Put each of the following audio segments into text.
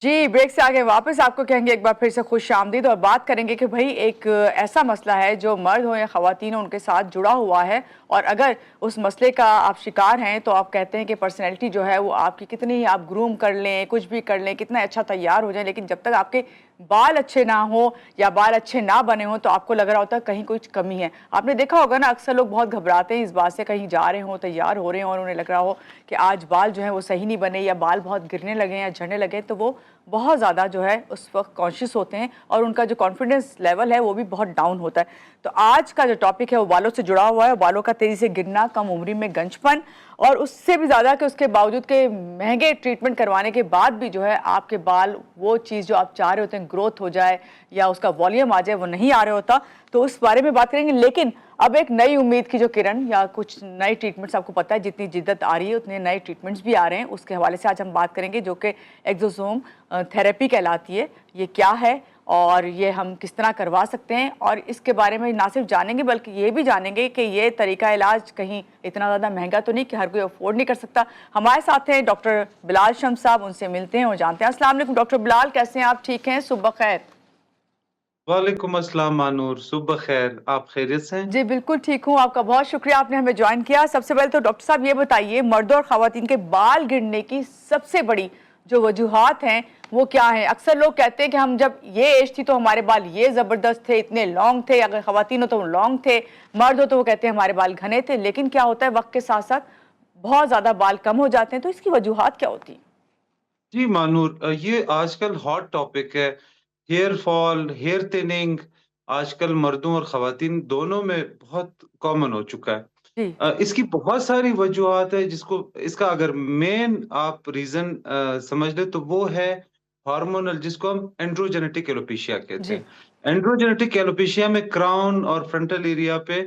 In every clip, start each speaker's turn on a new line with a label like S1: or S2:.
S1: जी, break से आगे वापस आपको कहेंगे एक बार फिर से खुश-आमदीद और बात करेंगे कि भई एक ऐसा मसला है जो मर्द हो या ख़वातीन हो उनके साथ जुड़ा हुआ है और अगर उस मसले का आप शिकार हैं तो आप कहते हैं कि पर्सनैलिटी जो है वो आपकी कितनी ही आप ग्रूम कर लें, कुछ भी कर लें, कितना अच्छा तैयार हो जाएँ, लेकिन जब तक आपके बाल अच्छे ना हों या बाल अच्छे ना बने हों तो आपको लग रहा होता है कहीं कुछ कमी है। आपने देखा होगा ना अक्सर लोग बहुत घबराते हैं इस बात से कहीं जा रहे हों, तैयार हो रहे हों और उन्हें लग रहा हो कि आज बाल जो हैं वो सही नहीं बने या बाल बहुत गिरने लगे या झड़ने लगे तो वो बहुत ज़्यादा जो है उस वक्त कॉन्शियस होते हैं और उनका जो कॉन्फिडेंस लेवल है वो भी बहुत डाउन होता है। तो आज का जो टॉपिक है वो बालों से जुड़ा हुआ है, बालों का तेज़ी से गिरना, कम उम्र में गंजपन और उससे भी ज़्यादा कि उसके बावजूद के महंगे ट्रीटमेंट करवाने के बाद भी जो है आपके बाल वो चीज़ जो आप चाह रहे होते हैं ग्रोथ हो जाए या उसका वॉल्यूम आ जाए वो नहीं आ रहा होता। तो उस बारे में बात करेंगे, लेकिन अब एक नई उम्मीद की जो किरण या कुछ नए ट्रीटमेंट्स आपको पता है जितनी जिद्दत आ रही है उतने नए ट्रीटमेंट्स भी आ रहे हैं, उसके हवाले से आज हम बात करेंगे जो कि एक्सोसोम थेरेपी कहलाती है। ये क्या है और ये हम किस तरह करवा सकते हैं और इसके बारे में ना सिर्फ जानेंगे बल्कि ये भी जानेंगे कि ये तरीका इलाज कहीं इतना ज़्यादा महंगा तो नहीं कि हर कोई अफोर्ड नहीं कर सकता। हमारे साथ हैं डॉक्टर बिलाल शम्स साहब, उनसे मिलते हैं और जानते हैं। अस्सलाम वालेकुम डॉक्टर बिलाल, कैसे हैं आप? ठीक हैं? सुबह खैर।
S2: वालेकुम अस्सलाम मानूर, सुबह खैर। आप खैरियत से हैं?
S1: जी, बिल्कुल ठीक हूँ। आपका बहुत शुक्रिया आपने हमें जॉइन किया। सबसे पहले तो डॉक्टर साहब ये बताइए मर्दों और ख़वातीन के बाल गिरने की सबसे बड़ी जो वजूहात हैं वो क्या हैं? अक्सर लोग कहते हैं कि हम जब ये एज थी तो हमारे बाल ये ज़बरदस्त थे, इतने लॉन्ग थे, अगर ख़वातीन हो तो वो लॉन्ग थे, मर्द हो तो वो कहते हैं हमारे बाल घने थे। लेकिन क्या होता है वक़्त के साथ-साथ बहुत ज़्यादा बाल कम हो जाते हैं, तो इसकी वजूहात क्या होती हैं?
S2: जी मानूर, ये आजकल हॉट टॉपिक है। हेयर फॉल, हेयर थिनिंग आजकल मर्दों और ख़वातीन दोनों में बहुत कॉमन हो चुका है।
S1: जी,
S2: इसकी बहुत सारी वजूहात है जिसको इसका अगर मेन आप रीज़न समझ लें तो वो है हार्मोनल, जिसको हम एंड्रोजेनेटिक एलोपेशिया कहते
S1: जी,
S2: हैं। एंड्रोजेनेटिक एलोपेशिया में क्राउन और फ्रंटल एरिया पे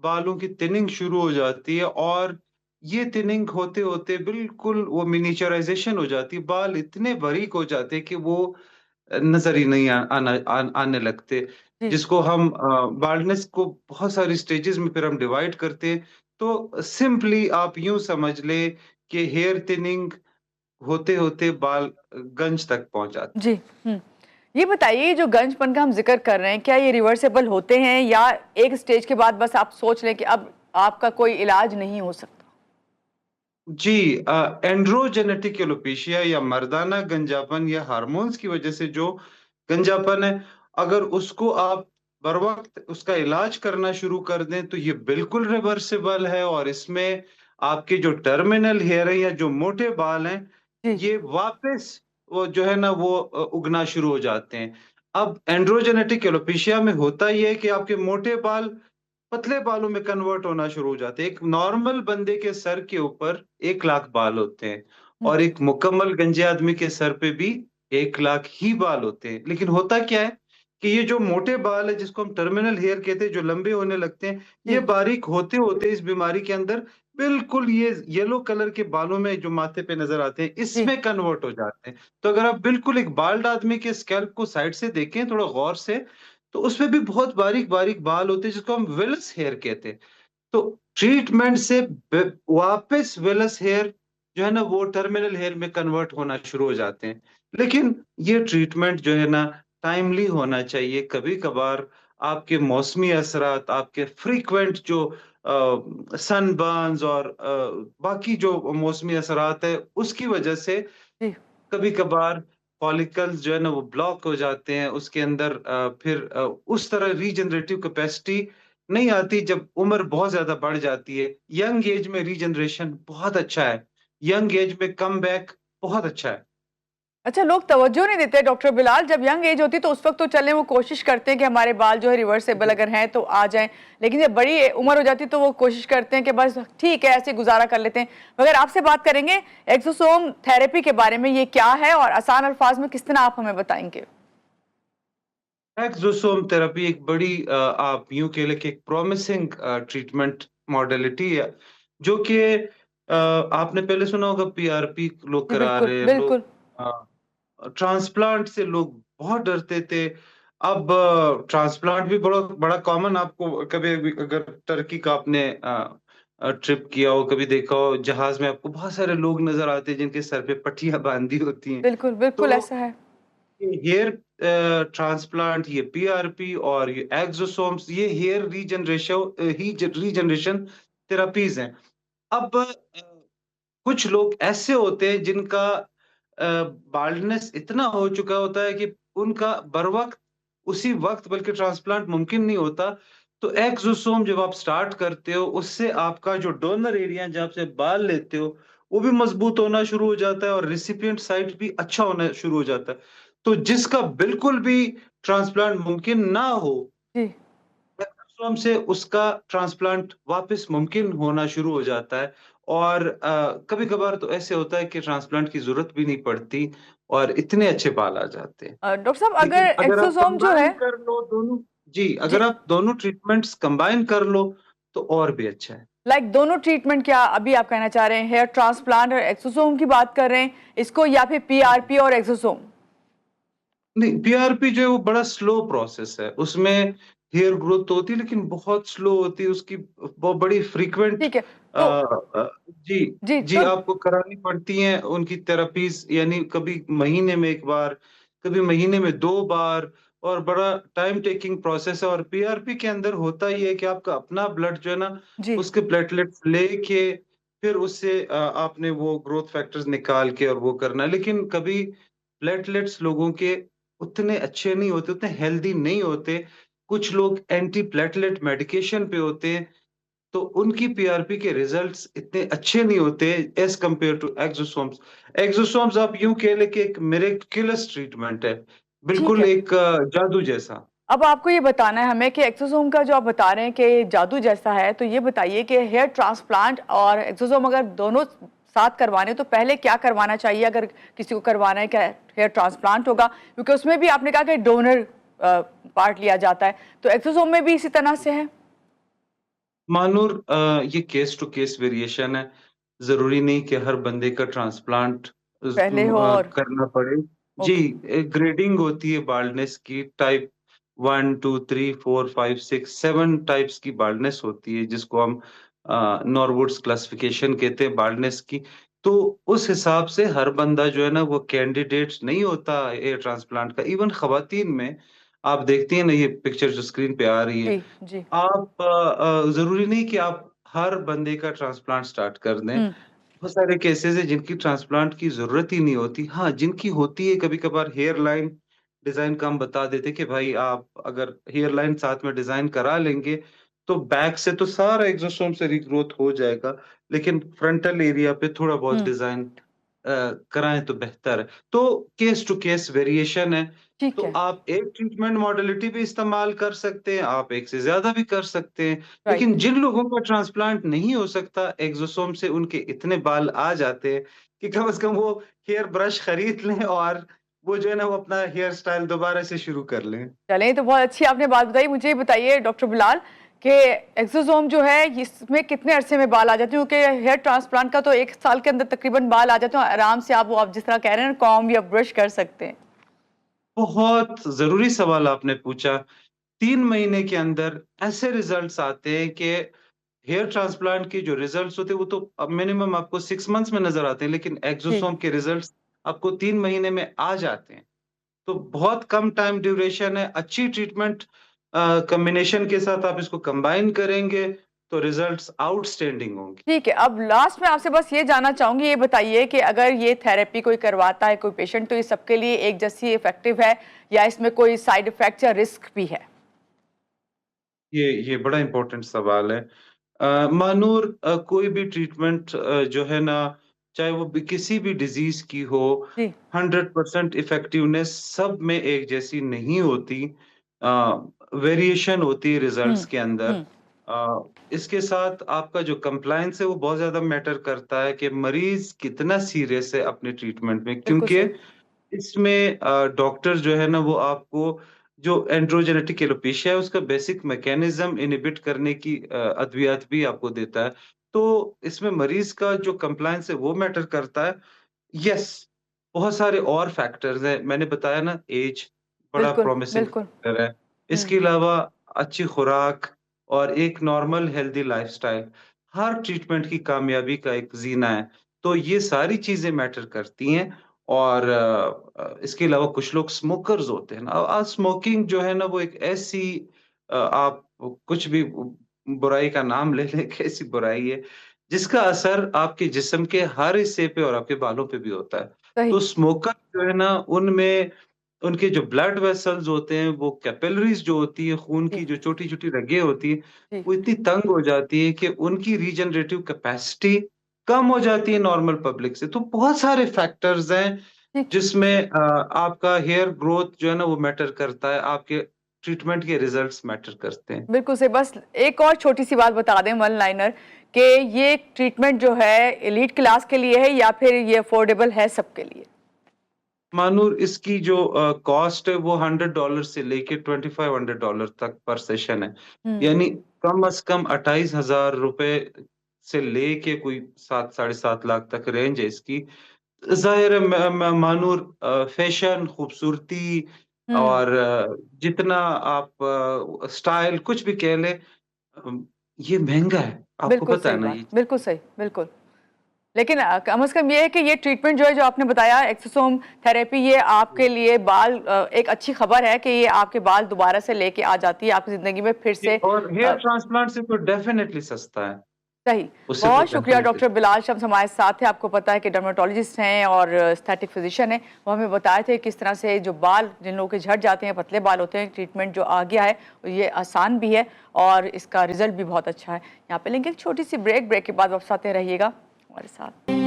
S2: बालों की थिनिंग शुरू हो जाती है और ये थिनिंग होते-होते बिल्कुल वो मिनिएचराइज़ेशन हो जाती है। बाल इतने बारीक हो जाते हैं कि वो नज़र ही नहीं आने लगते।
S1: जी।
S2: जिसको हम बाल्डनेस को बहुत सारी स्टेजेज़ में फिर हम डिवाइड करते हैं। तो सिंपली आप यूँ समझ लें कि हेयर थिनिंग होते-होते बाल गंज तक पहुँच जाते हैं।
S1: जी, हुँ। ये बताइए ये जो गंजपन का हम ज़िक्र कर रहे हैं, क्या ये रिवर्सिबल होते हैं या एक स्टेज के बाद बस आप सोच लें कि अब आपका कोई इलाज नहीं हो सकता?
S2: जी, एंड्रोजेनेटिक एलोपेशिया या मर्दाना गंजापन या हार्मोन्स की वजह से जो गंजापन है, अगर उसको आप बरवक़्त उसका इलाज करना शुरू कर दें, तो ये बिल्कुल रिवर्सिबल है और इसमें आपके जो टर्मिनल हेयर है या जो मोटे बाल हैं,
S1: जी,
S2: ये वापस वो जो है ना वो उगना शुरू हो जाते हैं। अब एंड्रोजेनेटिक एलोपेशिया में होता ये है कि आपके मोटे बाल पतले बालों में कन्वर्ट होना शुरू हो जाते हैं। एक नॉर्मल बंदे के सर के ऊपर 1 लाख बाल होते हैं
S1: हुँ,
S2: और एक मुकम्मल गंजे आदमी के सर पे भी 1 लाख ही बाल होते हैं। लेकिन होता क्या है कि ये जो मोटे बाल है जिसको हम टर्मिनल हेयर कहते हैं, जो लंबे होने लगते हैं, ये
S1: जी,
S2: बारीक होते-होते इस बीमारी के अंदर बिल्कुल ये येलो कलर के बालों में जो माथे पे नज़र आते हैं,
S1: जी,
S2: इसमें कन्वर्ट हो जाते हैं। तो अगर आप बिल्कुल एक बाल्ड आदमी के स्कैल्प को साइड से देखें थोड़ा गौर से, तो उसमें भी बहुत बारीक-बारीक बाल होते हैं जिसको हम विल्स हेयर कहते हैं। तो ट्रीटमेंट से वापस विल्स हेयर जो है ना वो टर्मिनल हेयर में कन्वर्ट होना शुरू हो जाते हैं। लेकिन ये ट्रीटमेंट जो है ना टाइमली होना चाहिए। कभी-कभार आपके मौसमी असरात, आपके फ्रीक्वेंट जो सनबर्न्स और बाकी जो मौसमी असरात है उसकी वजह से
S1: जी।
S2: कभी-कभार फॉलिकल्स जो है ना वो ब्लॉक हो जाते हैं, उसके अंदर फिर उस तरह रीजनरेटिव कैपेसिटी नहीं आती जब उम्र बहुत ज़्यादा बढ़ जाती है। यंग एज में रीजनरेशन बहुत अच्छा है, यंग एज में कमबैक बहुत अच्छा है।
S1: अच्छा, लोग तवज्जो नहीं देते डॉक्टर बिलाल, जब यंग एज होती है तो उस वक़्त तो चलें वो कोशिश करते हैं कि हमारे बाल जो है रिवर्सिबल
S2: जी।
S1: अगर हैं तो आ जाएँ, लेकिन जब बड़ी उम्र हो जाती है तो वो कोशिश करते हैं कि बस ठीक है ऐसे गुज़ारा कर लेते हैं। मगर आपसे बात करेंगे एक्सोसोम थेरेपी के बारे में, ये क्या है और आसान अल्फाज में किस तरह आप हमें बताएँगे?
S2: एक्सोसोम थेरेपी एक बड़ी आप यूँ कह लें कि एक प्रॉमिसिंग ट्रीटमेंट मॉडलिटी है, जो कि आपने पहले सुना होगा पीआरपी लोग
S1: जी,
S2: करा
S1: बिल्कुल,
S2: रहे हैं, लोग
S1: बिल्कुल।
S2: ट्रांसप्लांट से लोग बहुत डरते थे। अब ट्रांसप्लांट भी बड़ा बड़ा कॉमन, आपको कभी भी अगर टर्की का आपने ट्रिप किया हो, कभी देखा हो जहाज में आपको बहुत सारे लोग नजर आते हैं जिनके सर पे पट्टियां बांधी होती हैं।
S1: बिल्कुल, बिल्कुल
S2: तो
S1: ऐसा है।
S2: ये हेयर ट्रांसप्लांट, ये पीआरपी और ये एक्सोसोम्स, ये हेयर रीजनरेशन थेरापीज हैं। अब कुछ लोग ऐसे होते हैं जिनका बाल्डनेस इतना हो चुका होता है कि उनका बर वक्त उसी वक्त बल्कि ट्रांसप्लांट मुमकिन नहीं होता। तो एक्सोसोम जब आप स्टार्ट करते हो, उससे आपका जो डोनर एरिया जहाँ से बाल लेते हो वो भी मजबूत होना शुरू हो जाता है और रिसिपिएंट साइट भी अच्छा होना शुरू हो जाता है। तो जिसका बिल्कुल भी ट्रांसप्लांट मुमकिन ना हो,
S1: जी।
S2: एक्सोसोम से उसका ट्रांसप्लांट वापस मुमकिन होना शुरू हो जाता है। और कभी कभार तो ऐसे होता है कि ट्रांसप्लांट की जरूरत भी नहीं पड़ती और इतने अच्छे बाल आ जाते हैं।
S1: डॉक्टर साहब,
S2: लेकिन
S1: अगर
S2: अगर आप
S1: एक्सोसोम जो है,
S2: कंबाइन कर लो दोनों, जी,
S1: जी,
S2: अगर आप दोनों ट्रीटमेंट्स कंबाइन कर लो तो और भी अच्छा है।
S1: लाइक दोनों ट्रीटमेंट, क्या अभी आप कहना चाह रहे हैं हेयर ट्रांसप्लांट और एक्सोसोम की बात कर रहे हैं इसको, या फिर पीआरपी और एक्सोसोम?
S2: नहीं, पीआरपी जो है वो बड़ा स्लो प्रोसेस है। उसमें हेयर ग्रोथ तो होती है लेकिन बहुत स्लो होती है, उसकी वो बड़ी फ्रीक्वेंट
S1: ठीक है, तो
S2: जी,
S1: जी,
S2: जी,
S1: तो
S2: आपको करानी पड़ती हैं उनकी थेरेपीज, यानी कभी महीने में एक बार, कभी महीने में 2 बार, और बड़ा टाइम टेकिंग प्रोसेस है। और पीआरपी के अंदर होता ये है कि आपका अपना ब्लड जो है ना,
S1: जी,
S2: उसके प्लेटलेट्स लेके फिर उससे आपने वो ग्रोथ फैक्टर्स निकाल के और वो करना है। लेकिन कभी प्लेटलेट्स लोगों के उतने अच्छे नहीं होते, उतने हेल्दी नहीं होते। कुछ लोग एंटी प्लेटलेट मेडिकेशन पे होते हैं, तो उनकी पीआरपी के रिजल्ट्स इतने अच्छे नहीं होते as compare to exosomes. Exosomes आप यूँ कह लें कि एक मिरेक्युलस ट्रीटमेंट है,
S1: ठीक
S2: बिल्कुल
S1: है।
S2: एक जादू जैसा।
S1: अब आपको ये बताना है हमें कि एक्सोसोम का जो आप बता रहे हैं कि ये जादू जैसा है, तो ये बताइए कि हेयर ट्रांसप्लांट और एक्सोसोम अगर दोनों साथ करवाने तो पहले क्या करवाना चाहिए? अगर किसी को करवाना है, क्या हेयर ट्रांसप्लांट होगा? क्योंकि उसमें भी आपने कहा कि डोनर पार्ट लिया जाता है, तो एक्सोसोम में भी इसी तरह से है?
S2: मानूर, ये केस टू केस वेरिएशन है। ज़रूरी नहीं कि हर बंदे का ट्रांसप्लांट
S1: पहले हो और
S2: करना पड़े। जी,
S1: ओके,
S2: ग्रेडिंग होती है बाल्डनेस की, टाइप 1, 2, 3, 4, 5, 6, 7 टाइप्स की बाल्डनेस होती है, जिसको हम नॉरवुड्स क्लासिफिकेशन कहते हैं बाल्डनेस की। तो उस हिसाब से हर बंदा जो है ना वो कैंडिडेट नहीं होता हेयर ट्रांसप्लांट का। इवन ख़वातीन में आप देखती हैं ना, ये पिक्चर जो स्क्रीन पे आ रही है,
S1: जी, जी,
S2: आप ज़रूरी नहीं कि आप हर बंदे का ट्रांसप्लांट स्टार्ट कर दें।
S1: हुँ,
S2: बहुत सारे केसेज़ हैं जिनकी ट्रांसप्लांट की ज़रूरत ही नहीं होती। हाँ, जिनकी होती है कभी-कभार हेयर लाइन डिज़ाइन का हम बता देते हैं कि भाई आप अगर हेयर लाइन साथ में डिज़ाइन करा लेंगे, तो बैक से तो सारा एक्सोसोम से रिग्रोथ हो जाएगा, लेकिन फ्रंटल एरिया पे थोड़ा बहुत
S1: हुँ,
S2: डिज़ाइन कराएँ तो बेहतर है। तो केस टू केस वेरिएशन है।
S1: ठीक
S2: तो
S1: है,
S2: आप एक ट्रीटमेंट मॉडलिटी भी इस्तेमाल कर सकते हैं, आप एक से ज़्यादा भी कर सकते हैं। लेकिन
S1: राइट।
S2: जिन लोगों का ट्रांसप्लांट नहीं हो सकता, एक्सोसोम से उनके इतने बाल आ जाते हैं कि कम से कम वो हेयर ब्रश खरीद लें और वो जो है ना वो अपना हेयर स्टाइल दोबारा से शुरू कर लें।
S1: चलें, ये तो बहुत अच्छी आपने बात बताई। मुझे ये बताइए डॉक्टर बिलाल कि एक्सोसोम जो है इसमें कितने अरसे में बाल आ जाते हैं? क्योंकि हेयर ट्रांसप्लांट का तो 1 साल के अंदर तकरीबन बाल आ जाते हैं, आराम से आप जिस तरह कह रहे हैं ना, कॉम्ब या ब्रश कर सकते हैं।
S2: बहुत ज़रूरी सवाल आपने पूछा। 3 महीने के अंदर ऐसे रिज़ल्ट्स आते हैं कि हेयर ट्रांसप्लांट के जो रिज़ल्ट्स होते हैं वो तो अब मिनिमम आपको 6 मंथ्स में नज़र आते हैं, लेकिन
S1: जी,
S2: एक्सोसोम के रिज़ल्ट्स आपको 3 महीने में आ जाते हैं। तो बहुत कम टाइम ड्यूरेशन है। अच्छी ट्रीटमेंट कॉम्बिनेशन के साथ आप इसको कंबाइन करेंगे तो रिज़ल्ट्स आउटस्टैंडिंग होंगे।
S1: ठीक है। अब लास्ट में आपसे बस ये जानना चाहूँगी, ये बताइए कि अगर ये थेरेपी कोई करवाता है, कोई पेशेंट, तो ये सबके लिए एक जैसी इफ़ेक्टिव है या इसमें कोई साइड इफ़ेक्ट या रिस्क भी है?
S2: ये बड़ा इम्पोर्टेंट सवाल है। मानूर, कोई भी ट्रीटमेंट जो है ना, चाहे वो किसी भी डिजीज की हो,
S1: जी,
S2: 100% इफेक्टिवनेस सब में एक जैसी नहीं होती। वेरिएशन होती है
S1: हुँ,
S2: रिजल्ट्स के अंदर।
S1: हुँ,
S2: इसके साथ आपका जो कंप्लायंस है वो बहुत ज्यादा मैटर करता है कि मरीज कितना सीरियस है अपने ट्रीटमेंट में,
S1: बिल्कुल
S2: क्योंकि
S1: सही।
S2: इसमें डॉक्टर जो है ना वो आपको जो एंड्रोजेनेटिक एलोपेशिया है उसका बेसिक मैकेनिज्म इनहिबिट करने की अद्वियात भी आपको देता है। तो इसमें मरीज का जो कंप्लायंस है वो मैटर करता है। यस, बहुत सारे और फैक्टर्स हैं। मैंने बताया ना, एज बड़ा
S1: बिल्कुल,
S2: प्रॉमिसिंग
S1: बिल्कुल।
S2: फैक्टर है।
S1: हुँ,
S2: इसके अलावा अच्छी खुराक और एक नॉर्मल हेल्दी लाइफ़स्टाइल। हर ट्रीटमेंट की कामयाबी का एक ज़ीना है। तो ये सारी चीज़ें मैटर करती हैं और इसके अलावा कुछ लोग स्मोकर्स होते हैं ना। आज स्मोकिंग जो है ना वो एक ऐसी आप कुछ भी बुराई का नाम ले लें कि ऐसी बुराई है, जिसका असर आपके जिस्म के हर हिस्से पे और आपके बालों पे भी होता है। तो
S1: सही।
S2: स्मोकर जो है ना उनमें उनके जो ब्लड वेसल्स होते हैं, वो कैपिलरीज़ जो होती है, खून
S1: जी।
S2: की जो छोटी-छोटी रगें होती हैं,
S1: जी।
S2: वो इतनी तंग हो जाती है कि उनकी रीजनरेटिव कैपेसिटी कम हो जाती है नॉर्मल पब्लिक से। तो बहुत सारे फैक्टर्स हैं
S1: ठीक।
S2: जिसमें आपका हेयर ग्रोथ जो है ना वो मैटर करता है, आपके ट्रीटमेंट के रिजल्ट्स मैटर करते हैं।
S1: बिल्कुल सही। बस एक और छोटी-सी बात बता दें वन लाइनर कि ये ट्रीटमेंट जो है एलीट क्लास के लिए है या फिर ये अफोर्डेबल है सबके लिए?
S2: मानूर इसकी जो कॉस्ट है वो $100 से लेके $2500 तक पर सेशन है।
S1: हुँ।
S2: यानी कम से कम 28,000 रुपए से लेके कोई 7 साढ़े 7 लाख तक रेंज है इसकी। ज़ाहिर है म मानूर फ़ैशन, खूबसूरती
S1: हुँ।
S2: और जितना आप स्टाइल कुछ भी कह लें ये महँगा है। आपको
S1: बिल्कुल
S2: पता है
S1: सही
S2: ना
S1: बात,
S2: ये चीज़?
S1: बिल्कुल सही, बिल्कुल। लेकिन कम से कम ये है कि ये ट्रीटमेंट जो है जो आपने बताया एक्सोसोम थेरेपी ये आपके लिए बाल एक अच्छी खबर है कि ये आपके बाल दोबारा से लेके आ जाती है आपकी ज़िंदगी में फिर
S2: जी,
S1: से
S2: और हेयर ट्रांसप्लांट से तो डेफ़िनेटली सस्ता है।
S1: सही।
S2: उससे तो
S1: बहुत शुक्रिया
S2: डेफ़िनेटली
S1: डॉक्टर बिलाल शम्स हमारे साथ थे। आपको पता है कि डर्मेटोलॉजिस्ट हैं और एस्थेटिक फिजिशियन हैं। वो हमें बताए थे किस तरह से जो बाल जिन लोगों के झड़ जाते हैं, पतले बाल होते हैं, ट्रीटमेंट जो आ गया है ये आसान भी है और इसका रिज़ल्ट भी बहुत अच्छा है। यहाँ पे लेंगे एक छोटी-सी ब्रेक के बाद वापस आते रहिएगा हमारे साथ।